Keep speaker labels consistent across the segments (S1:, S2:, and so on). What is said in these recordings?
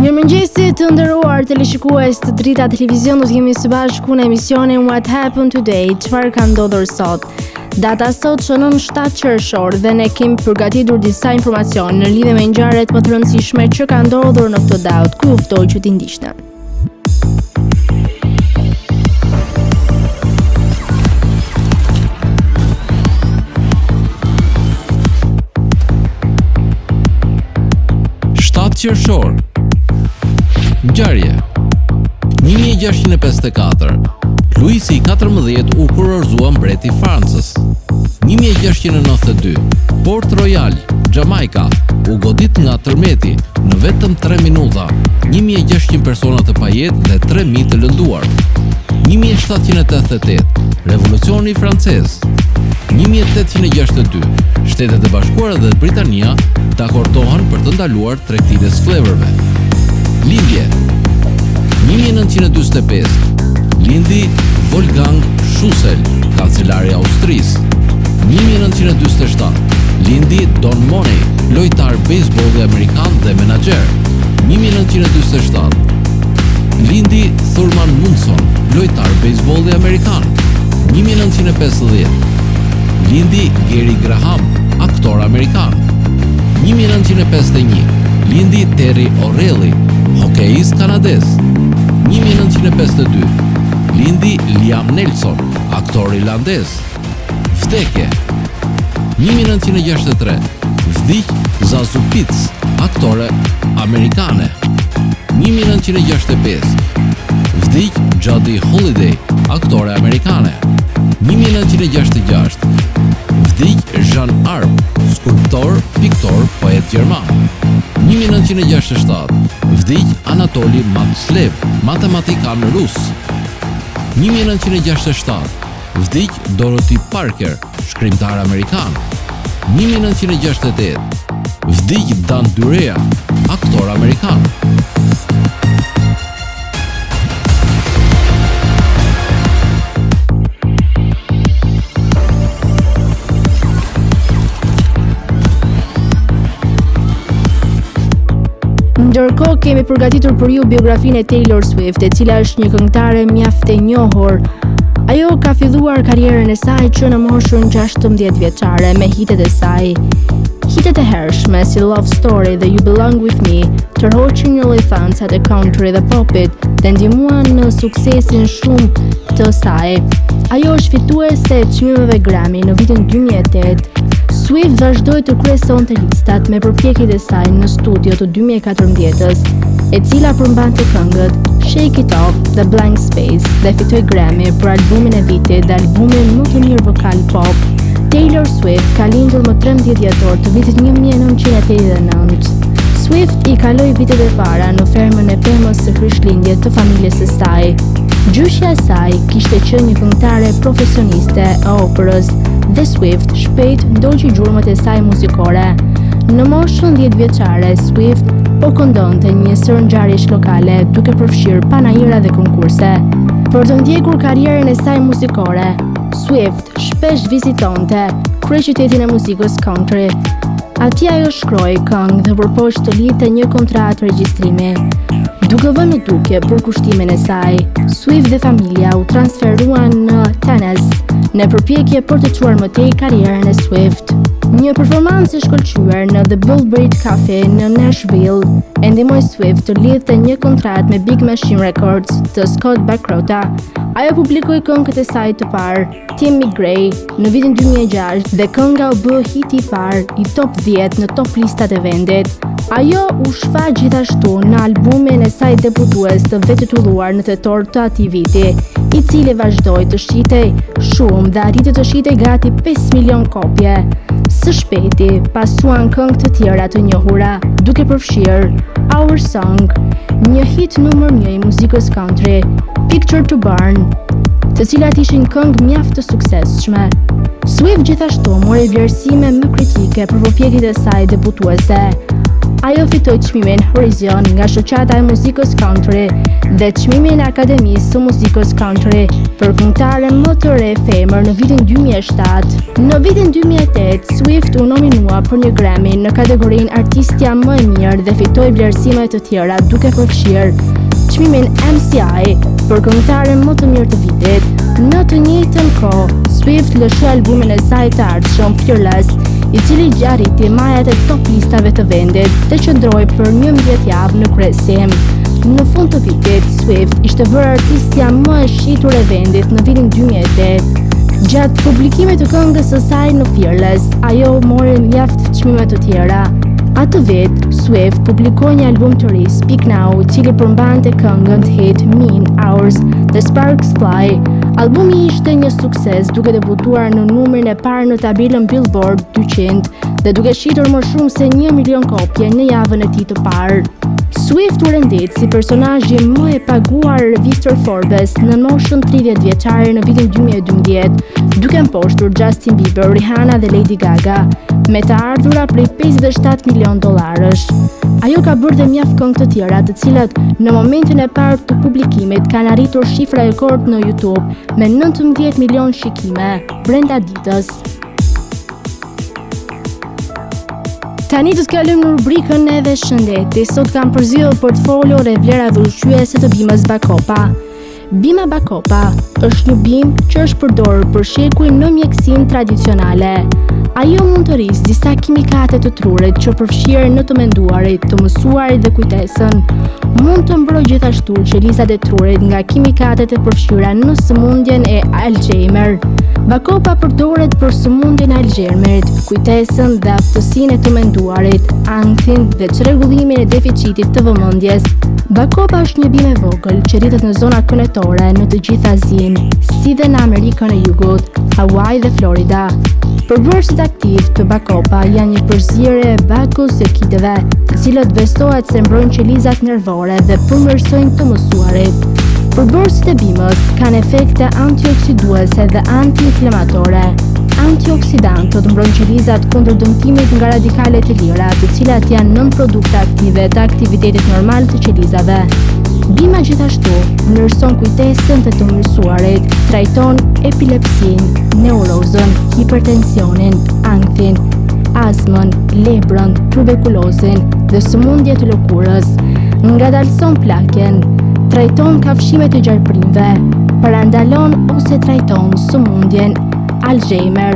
S1: Mirëmëngjesi të nderuar teleshikues të drita televizion, do të jemi së bashku në emisionin What Happened Today, çfarë ka ndodhur sot. Data sot shënon 7 qershor dhe ne kemi përgatitur disa informacione në lidhje me ngjarjet më të rëndësishme që kanë ndodhur në këtë datë, ku ju ftoj që t'i ndiqni.
S2: Qershor. Ngjarje. 1654. Luisi XIV u kurorëzua mbreti i Francës. 1692. Port Royal, Jamaica, u godit nga tërmeti në vetëm 3 minuta. 1600 persona të pajetë dhe 3000 të lënduar. 1788. Revolucioni francez. 1862. Shtetet e Bashkuara dhe Britania dakordohen për të ndaluar tregtinë e skleverëve. Lindje. 1945. Lindi Wolfgang Schussel, kancelari i Austrisë. 1947. Lindi Don Money, lojtar bejsbolli amerikan dhe menaxher. 1947. Lindi Thurman Munson, lojtar bejsbolli amerikan. 1950. Lindi Gary Graham, aktor amerikan. 1951. Lindi Terry O'Reilly, hokeist kanadez. 1952. Lindi Liam Neeson, aktor irlandez. Vdekje. 1963. Vdiq Zazu Pitts, aktore amerikane. 1965. Vdiq Jodie Holiday, aktore amerikane. 1966. Vdiq Jean Arp, skulptor, piktor, poet gjerman. 1967. Vdiq Anatoli Matslev, matematikan rus. 1967. Vdiq Dorothy Parker, shkrimtar amerikan. 1968. Vdiq Dan Durea, aktor amerikan.
S1: Ndërkohë kemi përgatitur për ju biografinë e Taylor Swift, e cila është një këngëtare mjaft e njohur. Ajo ka filluar karrierën e saj që në moshën 16 vjeçare me hitet e saj. Hitet e hershme si Love Story dhe You Belong With Me tërhoqin një lloj fansa të country dhe popit dhe ndihmuan në suksesin shumë të saj. Ajo është fituese e çmimeve Grammy në vitin 2008. Swift vazhdoi të kryesonte listat me përpjekjet e saj në studio të 2014-s, e cila përmbante këngët Shake It Off dhe Blank Space dhe fitoi Grammy për albumin e vitit dhe albumin më të mirë vokal pop. Taylor Swift ka lindur më 13 dhjetor të vitit 1989. Swift i kaloi vitet e para në fermën e pemës së Krishtlindjes të familjes së saj. Gjyshja e saj kishte qenë një këngëtare profesioniste e operës dhe Swift shpejt ndoqi gjurmët e saj muzikore. Në moshën 10 vjeçare, Swift po këndonte një sër ngjarjesh lokale duke përfshirë panajira dhe konkurse. Për të ndjekur karrierën e saj muzikore, Swift shpesh vizitonte kryeqytetin e muzikës country. Atje ajo shkroi këngë dhe përpoq të lidhte një kontratë regjistrimi. Duke vënë në dukje për kushtimin e saj, Swift dhe familja u transferuan në Tennessee në përpjekje për të çuar më tej karrierën e Swift. Një performancë e shkëlqyer në The Bullbridge Cafe në Nashville e ndihmoi Swift të lidhte një kontratë me Big Machine Records të Scott Bakota. Ajo publikoi këngët e saj të parë, Timmy Gray, në vitin 2006 dhe kënga u bë hiti i parë i top 10 në top listat e vendit. Ajo u shfaq gjithashtu në albumin e saj debutues të vetëtulluar në tetor të atij viti, i cili vazhdoi të shitej shumë dhe arriti të shitej gati 5 milion kopje. Së shpejti pasuan këngë të tjera të njohura, duke përfshirë Our Song, një hit numër 1 i muzikës country, Picture to Burn, të cilat ishin këngë mjaft të suksesshme. Swift gjithashtu mori vlerësime më kritike për përpjekjet e saj debutuese. ajo fitoi çmimin Horizon nga shoqata e muzikës country dhe çmimin e Akademisë së Muzikës Country për këngëtaren më të re femër në vitin 2007. Në vitin 2008, Swift u nominua për një Grammy në kategorinë Artistja më e mirë dhe fitoi vlerësime të tjera duke përfshirë çmimin MCI për këngëtaren më të mirë të vitit. Në të njëjtën kohë, Swift lëshoi albumin e saj të ardhshëm Fearless, i cili arriti majat e top listave të vendit dhe qëndroi për 11 javë në kryesim. Në fund të vitit, Swift ishte bërë artistja më e shitur e vendit në vitin 2008. Gjatë publikimit të këngës së saj në Fearless, ajo mori mjaft çmime të tjera. Atë vit, Swift publikoi një album të ri, Speak Now, i cili përmbante këngën hit Mean Hours dhe Sparks Fly. Albumi ishte një sukses duke debutuar në numrin e parë në tabelën Billboard 200 dhe duke shitur më shumë se 1 milion kopje në javën e tij të parë. Swift u rendit si personazhi më i paguar i revistës Forbes në moshën 30 vjeçare në vitin 2012, duke mposhtur Justin Bieber, Rihanna dhe Lady Gaga, me të ardhura prej 57 milion dollarësh. Ajo ka bërë dhe mjaft këngë të tjera, të cilat në momentin e parë të publikimit kanë arritur shifra rekord në YouTube me 19 milion shikime brenda ditës. Tani do të kalojmë në rubrikën edhe shëndeti. Sot kam përzgjedhur portfolio dhe vlera dhe ushqyese të bimës Bacopa. Bima Bacopa është një bimë që është përdorur për shekuj në mjekësinë tradicionale. Ajo mund të rrisë disa kimikate të trurit që përfshirë në të menduarit, të mësuarit dhe kujtesën. Mund të mbrojë gjithashtu qelizat e trurit nga kimikatet e përfshira në sëmundjen e Alzheimer. Bacopa përdoret për sëmundjen e Alzheimerit, kujtesën dhe aftësinë e të menduarit, ankthin dhe çrregullimin e deficitit të vëmendjes. Bacopa është një bimë e vogël që rritet në zona kënetore në të gjithë Azinë, si dhe në Amerikën e Jugut, Hawaii dhe Florida. Përbërësit aktiv të Bacopa janë një përzierje e bakosekideve, të cilët besohet se mbrojnë qelizat nervore dhe përmirësojnë të mësuarit. Përbërësit e bimës kanë efekte antioksiduese dhe antiinflamatore. Antioksidantët mbrojnë qelizat kundër dëmtimit nga radikalet e lira, të cilat janë nënprodukte aktive të aktivitetit normal të qelizave. Bima gjithashtu vlerëson kujtesën të të mësuarit, trajton epilepsinë, neurozën, hipertensionin, ankthin, astmën, lebrën, tuberkulozin dhe sëmundje të lëkurës, ngadalson plakjen, trajton kafshimet e gjarprinjve, parandalon ose trajton sëmundjen Alzheimer,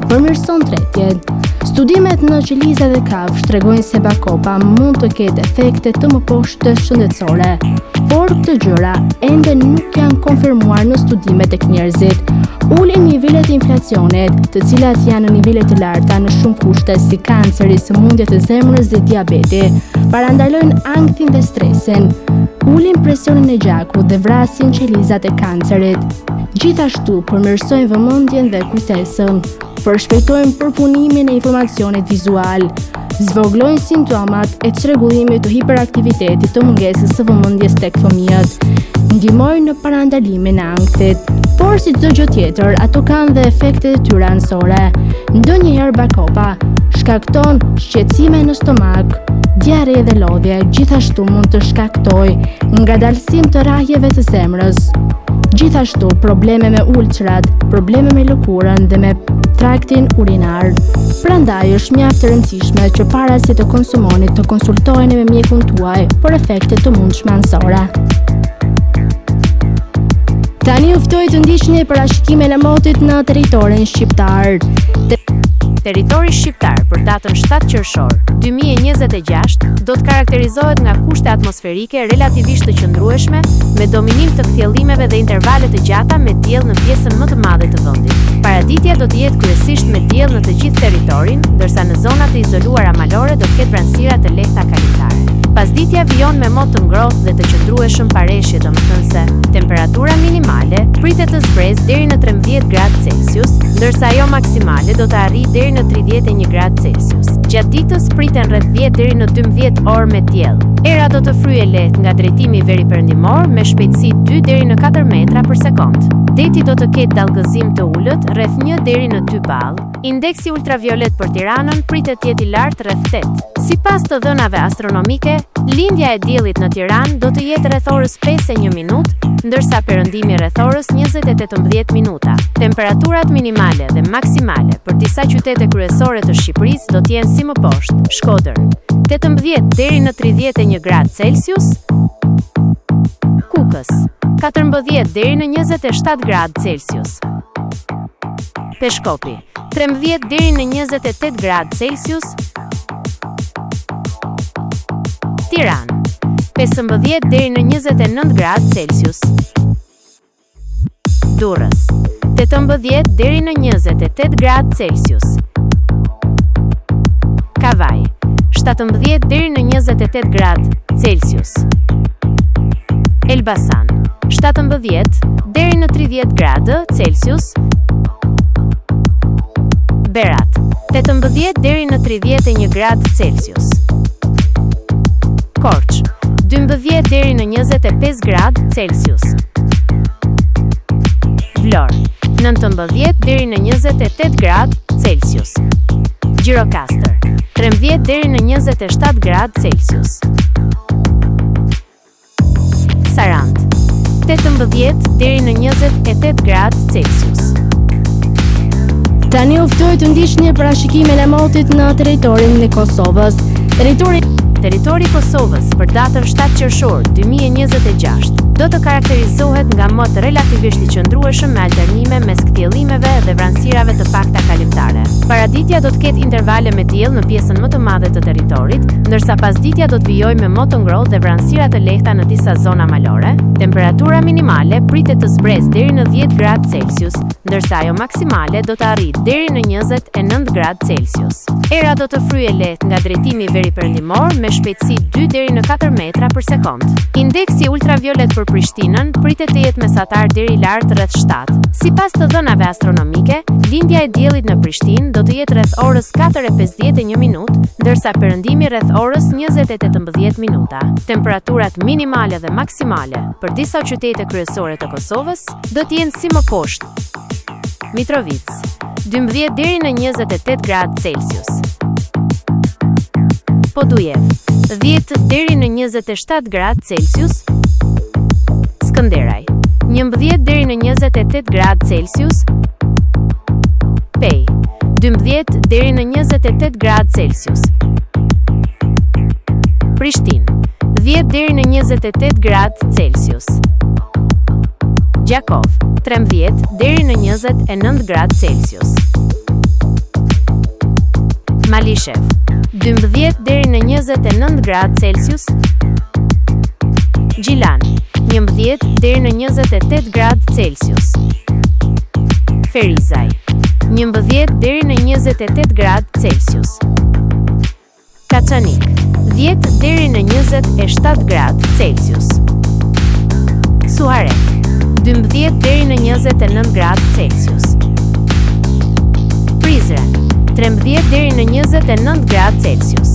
S1: përmirëson tretjen. Studimet në qelizat dhe kafshë tregojnë se Bacopa mund të ketë efekte të mëposhtë shëndetësore, por këto gjëra ende nuk janë konfirmuar në studime tek njerëzit. Ulin nivelet e inflacionit, të cilat janë në nivele të larta në shumë kushte si kanceri, sëmundje të zemrës dhe diabeti, parandalojnë ankthin dhe stresin, ulin presionin e gjakut dhe vrasin qelizat e kancerit. Gjithashtu përmirësojnë vëmendjen dhe kujtesën, përshpejtojnë përpunimin e informacionit vizual, zvoglojnë simptomat e çrregullimit të hiperaktivitetit të mungesës së vëmendjes tek fëmijët, ndihmojnë në parandalimin e ankthit. Por si çdo gjë tjetër, ato kanë dhe efektet e tyre anësore. Ndonjëherë Bacopa shkakton shqetësime në stomak, diare dhe lodhje, gjithashtu mund të shkaktojë ngadalësim të rrahjeve të zemrës. Gjithashtu probleme me ulçrat, probleme me lëkurën dhe me traktin urinar. Prandaj është mjaft e rëndësishme që para se të konsumoni të konsultoheni me mjekun tuaj për efekte të mundshme anësore. Tani ju ftoj të ndiqni parashikimin e motit në territorin shqiptar.
S3: Territori shqiptar për datën 7 qershor 2026 do të karakterizohet nga kushte atmosferike relativisht të qëndrueshme, me dominim të kthjellimeve dhe intervale të gjata me diell në pjesën më të madhe të vendit. Paraditja do të jetë kryesisht me diell në të gjithë territorin, ndërsa në zonat e izoluara malore do të ketë vranësira të lehta kalimtare. Pasditja vijon me mod të ngrohtë dhe të qëndrueshëm pareshje, domethënë se temperatura minimale pritet të zbresë deri në 13 gradë Celsius, ndërsa ajo maksimale do të arrijë deri në 31 gradë Celsius. Gjatë ditës priten rreth 10 deri në 12 orë me diell. Era do të fryejë lehtë nga drejtimi veriperëndimor me shpejtësi 2 deri në 4 metra për sekond. Deti do të ketë dallgëzim të ulët rreth 1 deri në 2 ballë. Indeksi ultraviolet për Tiranën pritet të jetë i lartë rreth 8. Sipas të dhënave astronomike, lindja e diellit në Tiranë do të jetë rreth orës 5:01 minutë, ndërsa perëndimi rreth orës 20:18 minuta. Temperaturat minimale dhe maksimale për disa qytete kryesore të Shqipërisë do të jenë si më poshtë: Shkodër 18 deri në 31 gradë Celsius, Kukës 14 deri në 27 gradë Celsius, Peshkopi 13 deri në 28 gradë Celsius, Tiranë 15 deri në 29 gradë Celsius, Durrës 18 deri në 28 gradë Celsius, Kavaj 17 deri në 28 gradë Celsius, Elbasan 17 deri në 30 gradë Celsius, Berat 18 deri në 31 gradë Celsius, Korç 12 deri në 25 gradë Celsius, Vlorë 19 deri në 28 gradë Celsius, Gjirokastër 13 deri në 27 gradë Celsius, Sarandë 18 deri në 28 gradë Celsius.
S1: Tani uftoj të ndiqni parashikimin e motit në territorin e Kosovës.
S3: Territori i Kosovës për datën 7 qershor 2026 do të karakterizohet nga mot relativisht i qëndrueshëm me alternime mes kthjellimeve dhe vranësirave të pakta kalimtare. Paraditja do të ketë intervale me diell në pjesën më të madhe të territorit, ndërsa pasditja do të vijojë me mot të ngrohtë dhe vranësira të lehta në disa zona malore. Temperatura minimale pritet të zbresë deri në 10 gradë Celsius, ndërsa ajo maksimale do të arrijë deri në 29 gradë Celsius. Era do të fryejë lehtë nga drejtimi veriperëndimor me shpejtësi 2 deri në 4 metra për sekond. Indeksi ultraviolet për Prishtinën pritet të jetë mesatar deri lart rreth 7. Sipas të dhënave astronomike, lindja e diellit në Prishtinë do të jetë rreth orës 4:51 minutë, ndërsa perëndimi rreth orës 20:18 minuta. Temperaturat minimale dhe maksimale për disa qytete kryesore të Kosovës do të jenë si më poshtë: Mitrovica 12 deri në 28 gradë Celsius, Podujev 10 deri në 27 gradë Celsius, Skënderaj 11 deri në 28 gradë Celsius, Pej 12 deri në 28 gradë Celsius, Prishtinë 10 deri në 28 gradë Celsius, Gjakov 13 deri në 29 gradë Celsius, Malishev 12 deri në 29 gradë Celsius, Gjilan 11 deri në 28 gradë Celsius, Ferizaj 11 deri në 28 gradë Celsius, Kaçanik 10 deri në 27 gradë Celsius, Suarek 12 deri në 29 gradë Celsius, Prizren 13 deri në 29 gradë Celsius.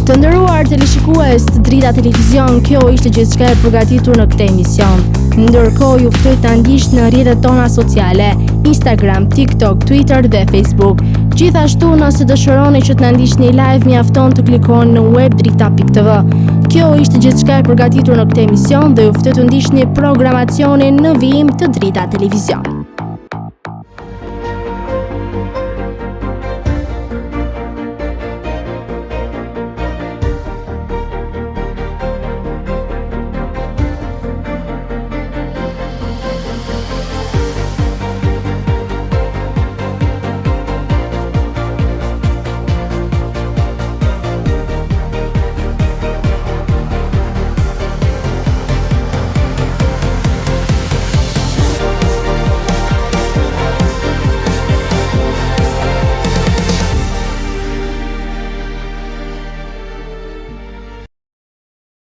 S1: Të nderuar teleshikues të Drita Televizion, kjo ishte gjithçka e përgatitur në këtë emision. Ndërkohë ju ftoj ta ndiqni në rrjetet tona sociale, Instagram, TikTok, Twitter dhe Facebook. Gjithashtu, nëse dëshironi që të na ndiqni live, mjafton të klikoni në webdrita.tv. Kjo ishte gjithçka e përgatitur në këtë emision dhe ju ftoj të ndiqni programacionin në vijim të Drita Televizion.